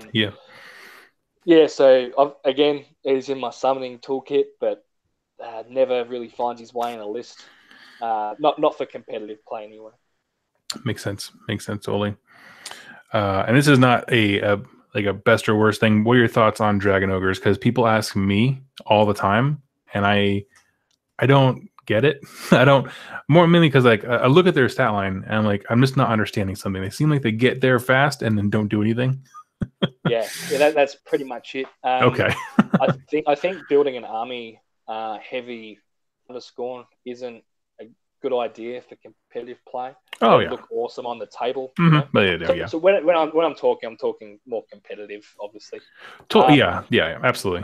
B: again, he's in my summoning toolkit, but never really finds his way in a list. Not for competitive play anyway.
A: Makes sense, Oli. And this is not a best or worst thing. What are your thoughts on Dragon Ogres? Because people ask me all the time, and I don't get it. Mainly because I look at their stat line and I'm just not understanding something. They seem like they get there fast and then don't do anything.
B: That's pretty much it.
A: Okay.
B: I think building an army heavy underscore isn't a good idea for competitive play. Look awesome on the table.
A: So
B: when I'm talking more competitive, obviously.
A: Absolutely.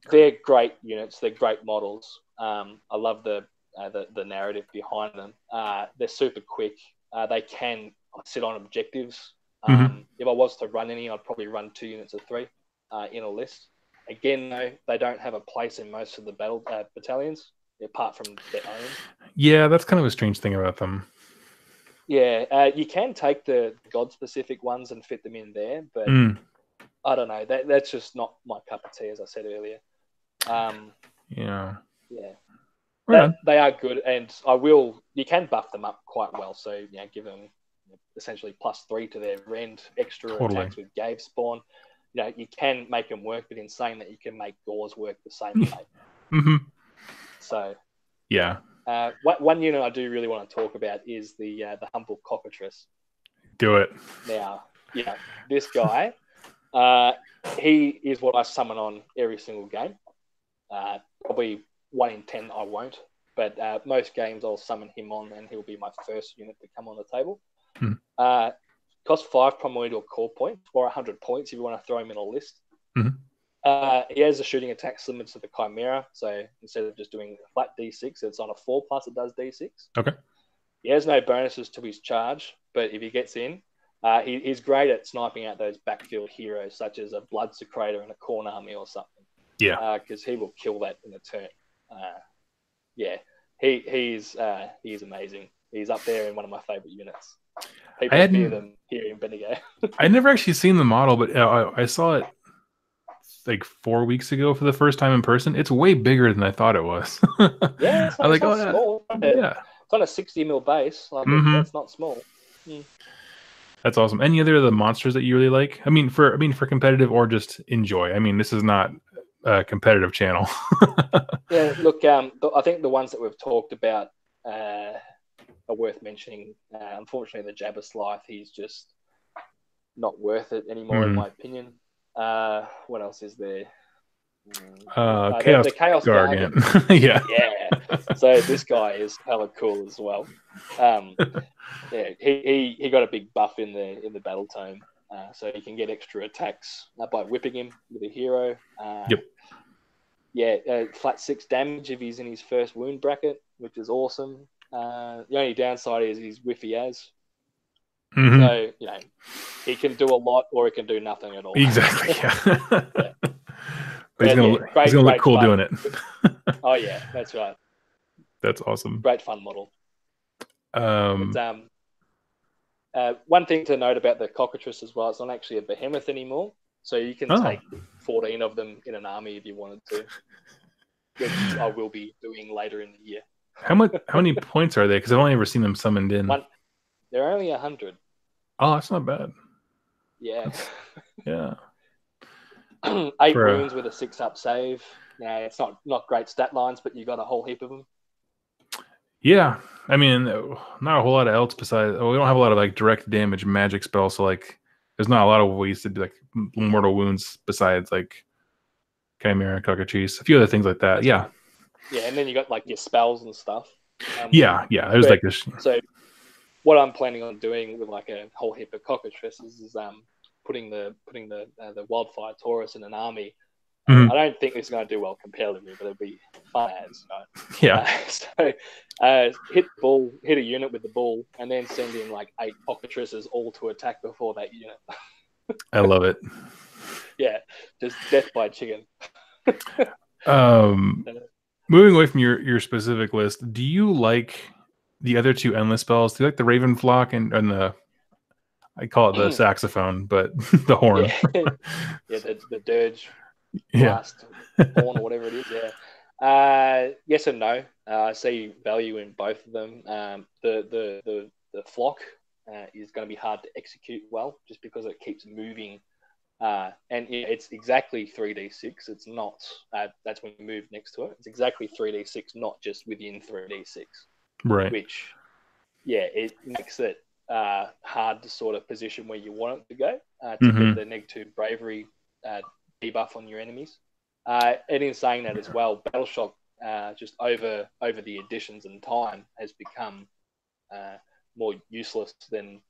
B: They're great units. They're great models. I love the narrative behind them. They're super quick. They can sit on objectives. If I was to run any, I'd probably run 2 units of 3 in a list. Again, though, they don't have a place in most of the battle battalions, apart from their own. Yeah,
A: that's kind of a strange thing about them.
B: Yeah, you can take the god-specific ones and fit them in there, but I don't know. That's just not my cup of tea, as I said earlier. They are good, and you can buff them up quite well. So give them essentially +3 to their rend, extra attacks with Gavespawn. you can make them work, but in saying that, you can make doors work the same way.
A: Mm-hmm.
B: So
A: yeah,
B: one unit I do really want to talk about is the humble cockatrice.
A: do it.
B: Now, this guy, he is what I summon on every single game. Probably 1 in 10 I won't, but most games I'll summon him on, and he'll be my first unit to come on the table. Costs 5 primordial core points, or 100 points if you want to throw him in a list. He has a shooting attack similar to the Chimera, so instead of just doing a flat D6, it's on a 4+, it does D6.
A: Okay.
B: He has no bonuses to his charge, but if he gets in, he's great at sniping out those backfield heroes, such as a Blood Secretor and a Corn Army or something.
A: Yeah.
B: Because he will kill that in a turn. He's amazing. He's up there in one of my favorite units. People fear them here in Bendigo.
A: I'd never actually seen the model, but I saw it like 4 weeks ago for the first time in person. It's way bigger than I thought it was.
B: Yeah, it's not small.
A: Yeah.
B: It's on a 60 mil base. Like that's not small.
A: That's awesome. Any other of the monsters that you really like? I mean, for competitive or just enjoy. I mean, this is not a competitive channel.
B: Yeah, look, I think the ones that we've talked about are worth mentioning. Unfortunately, the Jabberslythe, he's just not worth it anymore, in my opinion. What else is there?
A: Chaos Gargant. Yeah.
B: So this guy is hella cool as well. He got a big buff in the battle tome, so he can get extra attacks by whipping him with a hero. Flat 6 damage if he's in his first wound bracket, which is awesome. The only downside is he's whiffy as. So, he can do a lot or he can do nothing at all.
A: Exactly, yeah. But he's gonna look cool doing it.
B: Oh, yeah, that's right.
A: That's awesome.
B: Great fun model. One thing to note about the cockatrice as well, it's not actually a behemoth anymore. So you can take 14 of them in an army if you wanted to, which I will be doing later in the year.
A: How many points are they? Because I've only ever seen them summoned in.
B: They're only 100.
A: Oh, that's not bad.
B: Yeah.
A: Yeah.
B: 8 wounds with a 6+ save. Yeah, it's not great stat lines, but you got a whole heap of them.
A: Yeah, I mean, not a whole lot of else besides. We don't have a lot of like direct damage magic spells, so like, there's not a lot of ways to do like mortal wounds besides like Chimera, Cockatrice, a few other things like that. Yeah.
B: Yeah, and then you got like your spells and stuff.
A: There's like this.
B: So, what I'm planning on doing with like a whole heap of cockatrices is putting the Wildfire Taurus in an army. I don't think it's going to do well competitively, but it'll be fun as.
A: Yeah.
B: Hit a unit with the bull, and then send in like 8 cockatrices all to attack before that unit.
A: I love it.
B: Yeah, just death by chicken.
A: Moving away from your specific list, do you like the other 2 endless spells? Do you like the Raven Flock and the, I call it the saxophone, but the horn?
B: The dirge. Blast, horn, or whatever it is. Yes and no. I see value in both of them. The flock is going to be hard to execute well, just because it keeps moving, and it's exactly 3d6. It's not. That's when you move next to it. It's exactly 3d6, not just within 3d6.
A: Right.
B: Which, it makes it hard to sort of position where you want it to go to get the -2 bravery debuff on your enemies. And in saying that as well, Battleshock, just over the additions and time, has become more useless than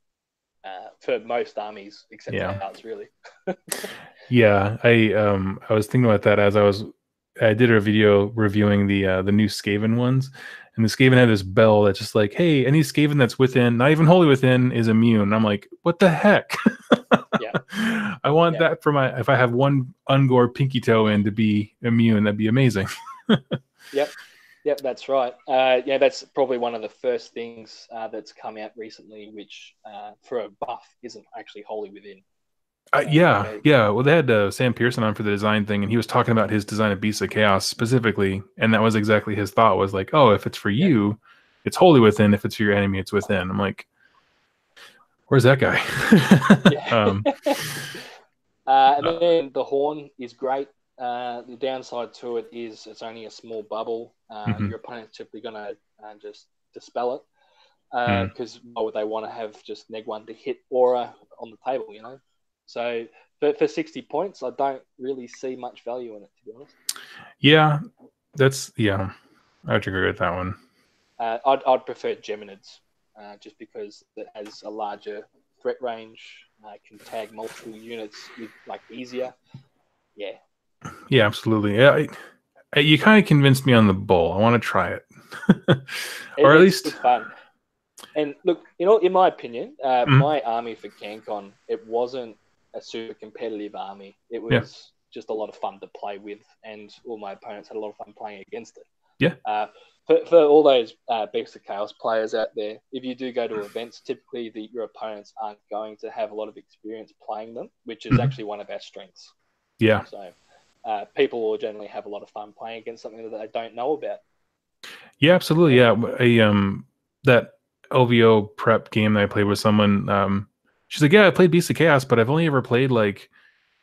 B: for most armies, except ours, really.
A: I was thinking about that as I did a video reviewing the new Skaven ones, and the Skaven had this bell that's just like, hey, any Skaven that's within, not even wholly within, is immune. And I'm like, what the heck? I want that for if I have one Ungor pinky toe in to be immune, that'd be amazing.
B: Yep, that's right. That's probably one of the first things that's come out recently, which for a buff isn't actually wholly within.
A: Well, they had Sam Pearson on for the design thing, and he was talking about his design of Beasts of Chaos specifically, and that was exactly his thought, was like, oh, if it's for you, it's wholly within. If it's for your enemy, it's within. I'm like, where's that guy?
B: And then the horn is great. The downside to it is it's only a small bubble. Your opponent's typically going to just dispel it because why would they want to have just neg one to hit aura on the table, you know? So for 60 points, I don't really see much value in it, to be honest.
A: Yeah, I would agree with that one.
B: I'd prefer Geminids just because it has a larger threat range, can tag multiple units with like easier.
A: Yeah, absolutely. Yeah, you kind of convinced me on the bull. I want to try it, or at least
B: it's fun. And look, in my opinion, my army for CanCon, it wasn't a super competitive army. It was just a lot of fun to play with, and all my opponents had a lot of fun playing against it.
A: Yeah.
B: For all those Beasts of Chaos players out there, if you do go to events, typically your opponents aren't going to have a lot of experience playing them, which is actually one of our strengths.
A: Yeah.
B: So people will generally have a lot of fun playing against something that they don't know about.
A: Yeah, absolutely. Yeah, that LVO prep game that I played with someone, she's like, yeah, I played Beasts of Chaos, but I've only ever played like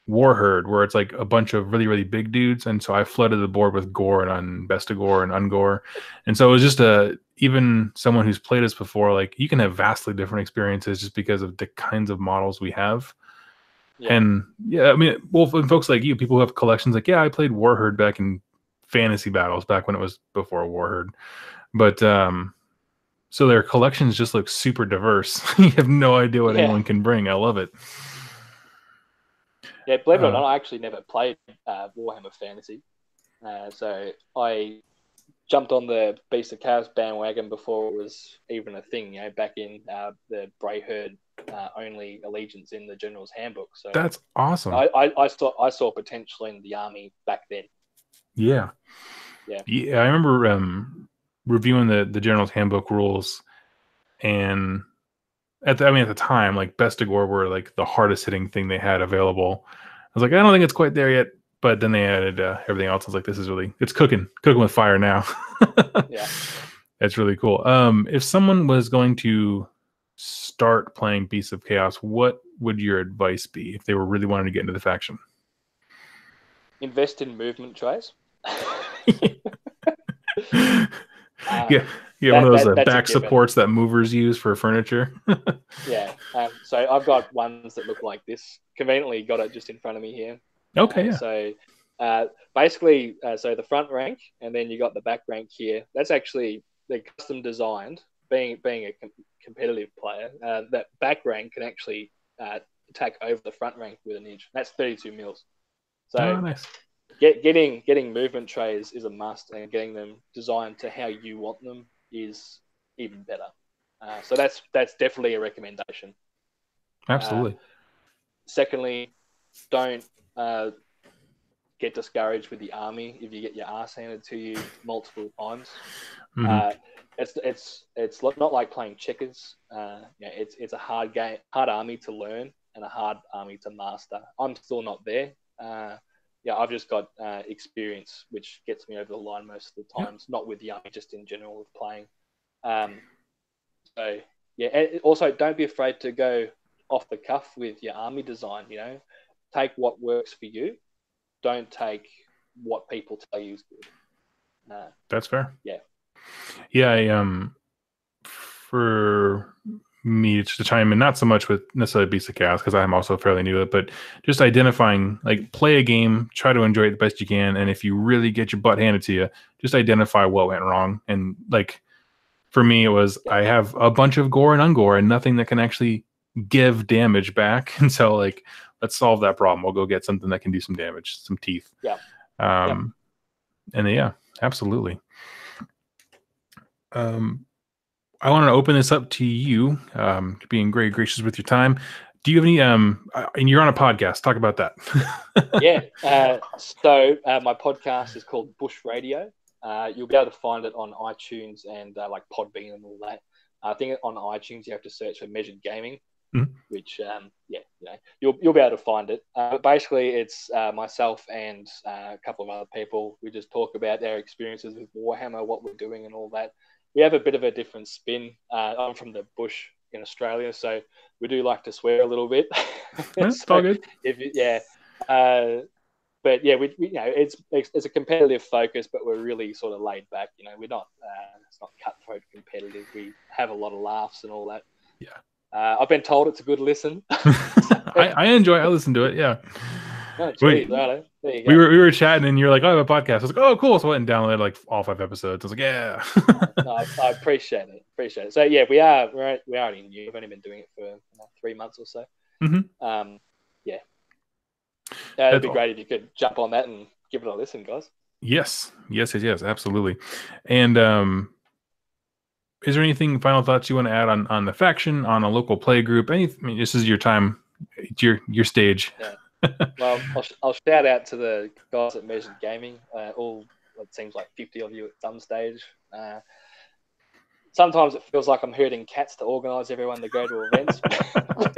A: Warherd, where it's like a bunch of really, really big dudes, and so I flooded the board with gore and Bestigore and Ungore, and so it was just even someone who's played us before, like you can have vastly different experiences just because of the kinds of models we have. Yeah. And yeah, I mean, well, folks like you, people who have collections, like, yeah, I played Warherd back in fantasy battles back when it was before Warherd, but so their collections just look super diverse. You have no idea what anyone can bring. I love it.
B: Yeah, believe it or not, I actually never played Warhammer Fantasy. So I jumped on the Beast of Chaos bandwagon before it was even a thing, back in the Brayherd only allegiance in the General's Handbook. So
A: that's awesome.
B: I saw potential in the army back then.
A: Yeah. I remember reviewing the General's Handbook rules, and at the time, like Bestigore were like the hardest hitting thing they had available. I was like, I don't think it's quite there yet. But then they added everything else. I was like, this is it's cooking with fire now.
B: Yeah.
A: That's really cool. If someone was going to start playing Beasts of Chaos, what would your advice be if they were really wanting to get into the faction?
B: Invest in movement trays.
A: One of those back supports that movers use for furniture.
B: Yeah. So I've got ones that look like this. Conveniently got it just in front of me here.
A: Okay.
B: So basically, so the front rank, and then you got the back rank here. That's actually, they're custom designed. Being a competitive player, that back rank can actually attack over the front rank with an inch. That's 32 mils. So
A: nice.
B: Getting movement trays is a must, and getting them designed to how you want them is even better. So that's definitely a recommendation.
A: Absolutely.
B: Secondly, don't get discouraged with the army if you get your ass handed to you multiple times. It's not like playing checkers. It's a hard army to learn and a hard army to master. I'm still not there. I've just got experience, which gets me over the line most of the times. Not with the army, just in general of playing. And also don't be afraid to go off the cuff with your army design. Take what works for you. Don't take what people tell you is good.
A: That's fair.
B: Yeah.
A: For me, just to chime in, not so much with necessarily Beasts of Chaos, because I'm also fairly new to it, but just identifying, like, play a game, try to enjoy it the best you can, and if you really get your butt handed to you, just identify what went wrong. And like, for me, it was I have a bunch of gore and ungore and nothing that can actually give damage back, and so like, let's solve that problem. We'll go get something that can do some damage, some teeth. And absolutely. I want to open this up to you, being very gracious with your time. Do you have any, and you're on a podcast, talk about that.
B: So my podcast is called Bush Radio. You'll be able to find it on iTunes and like Podbean and all that. I think on iTunes you have to search for Measured Gaming, which, you'll be able to find it. But basically it's myself and a couple of other people. We just talk about our experiences with Warhammer, what we're doing and all that. We have a bit of a different spin. I'm from the bush in Australia, so we do like to swear a little bit.
A: That's all good.
B: But yeah, we you know it's a competitive focus, but we're really sort of laid back. You know, we're not it's not cutthroat competitive. We have a lot of laughs and all that.
A: Yeah.
B: I've been told it's a good listen.
A: I listen to it. Yeah.
B: Oh, geez, right, there you go.
A: We were chatting and you're like, oh, I have a podcast. I was like, oh, cool. So I went and downloaded like all 5 episodes. I was like, yeah.
B: No, I appreciate it. So yeah, we're only new. We've only been doing it for 3 months or so.
A: Mm-hmm.
B: Yeah. It'd be great if you could jump on that and give it a listen, guys.
A: Yes, absolutely. And is there anything final thoughts you want to add on the faction, on a local play group? Anything? This is your time, your stage.
B: Yeah. Well, I'll shout out to the guys at Measured Gaming. All it seems like 50 of you at some stage. Sometimes it feels like I'm herding cats to organise everyone to go to events. But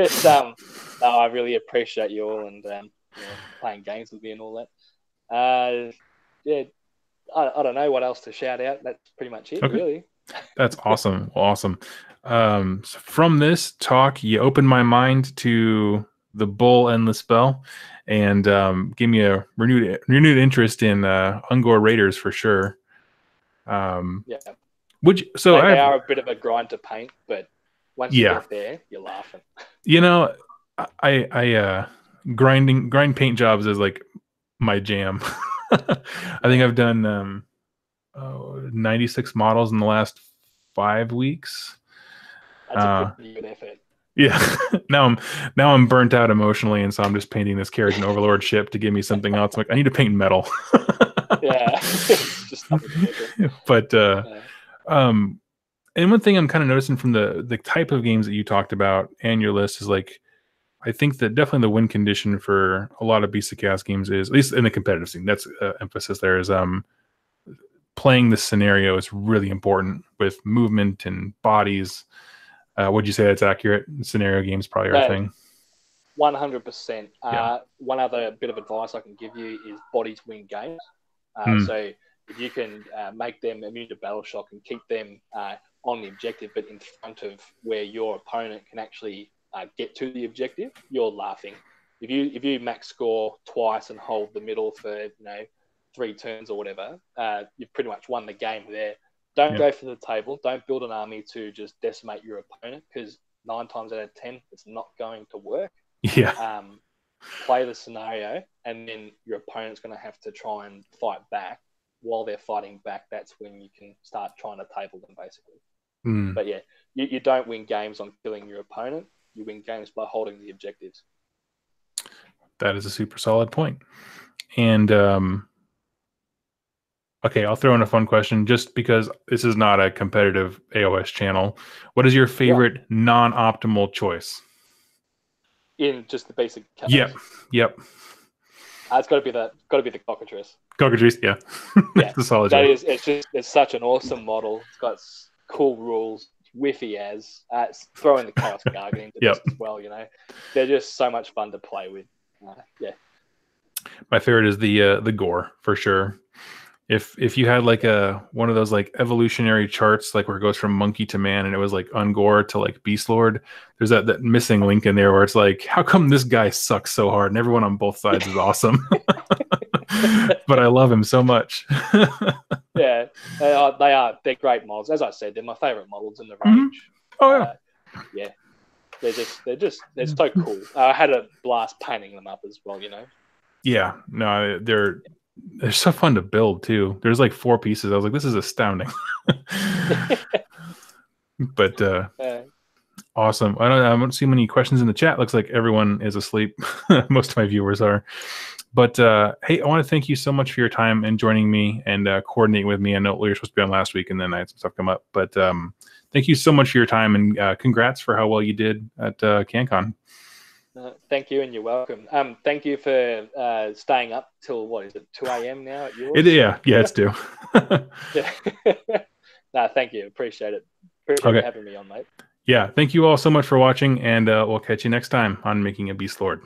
B: I really appreciate you all and playing games with me and all that. Yeah, I don't know what else to shout out. That's pretty much it, really.
A: That's awesome. Awesome. So from this talk, you opened my mind to the Bull and the Spell, and gave me a renewed interest in Ungor Raiders for sure.
B: Yeah.
A: They
B: are a bit of a grind to paint, but once you get there, you're laughing.
A: You know, I grind paint jobs is like my jam. I think I've done 96 models in the last 5 weeks.
B: That's a pretty good effort.
A: Yeah. now I'm burnt out emotionally, and so I'm just painting this Carriage and Overlord ship to give me something else. I'm like, I need to paint metal.
B: Yeah. Just
A: but and one thing I'm kind of noticing from the type of games that you talked about and your list is like, I think that definitely the win condition for a lot of Beasts of Chaos games is, at least in the competitive scene, that's emphasis there, is playing the scenario is really important with movement and bodies. Would you say that's accurate? Scenario games probably are a thing.
B: 100%. One other bit of advice I can give you is bodies win games. So if you can make them immune to battle shock and keep them on the objective, but in front of where your opponent can actually get to the objective, you're laughing. If you max score twice and hold the middle for 3 turns or whatever, you've pretty much won the game there. Don't go for the table. Don't build an army to just decimate your opponent, because 9 times out of 10 it's not going to work.
A: Yeah.
B: Play the scenario, and then your opponent's going to have to try and fight back. While they're fighting back, that's when you can start trying to table them, basically. But yeah, you don't win games on killing your opponent. You win games by holding the objectives.
A: That is a super solid point. And okay, I'll throw in a fun question, just because this is not a competitive AOS channel. What is your favorite non-optimal choice?
B: In just the basic chaos?
A: Yep.
B: It's got to be the cockatrice.
A: Cockatrice, yeah. It's a solid choice.
B: It's such an awesome model. It's got cool rules, whiffy as. Throw in the Chaos Gargant into this as well. They're just so much fun to play with.
A: My favorite is the gore for sure. If you had like one of those like evolutionary charts, like where it goes from monkey to man, and it was like Ungor to like Beastlord, there's that missing link in there where it's like, how come this guy sucks so hard and everyone on both sides is awesome? But I love him so much.
B: Yeah, they are. They're great models. As I said, they're my favorite models in the range.
A: Oh yeah.
B: They're so cool. I had a blast painting them up as well.
A: Yeah, no, they're so fun to build too. There's like 4 pieces. I was like, this is astounding. But awesome. I don't see many questions in the chat. Looks like everyone is asleep. Most of my viewers are. But hey, I want to thank you so much for your time and joining me and coordinating with me. I know we were supposed to be on last week, and then I had some stuff come up. But thank you so much for your time, and congrats for how well you did at CanCon.
B: Thank you, and you're welcome. Thank you for staying up till, what is it, 2 a.m. now at yours?
A: Yeah, it's 2.
B: Yeah. No, thank you. Appreciate it. Appreciate you having me on, mate.
A: Yeah, thank you all so much for watching, and we'll catch you next time on Making a Beastlord.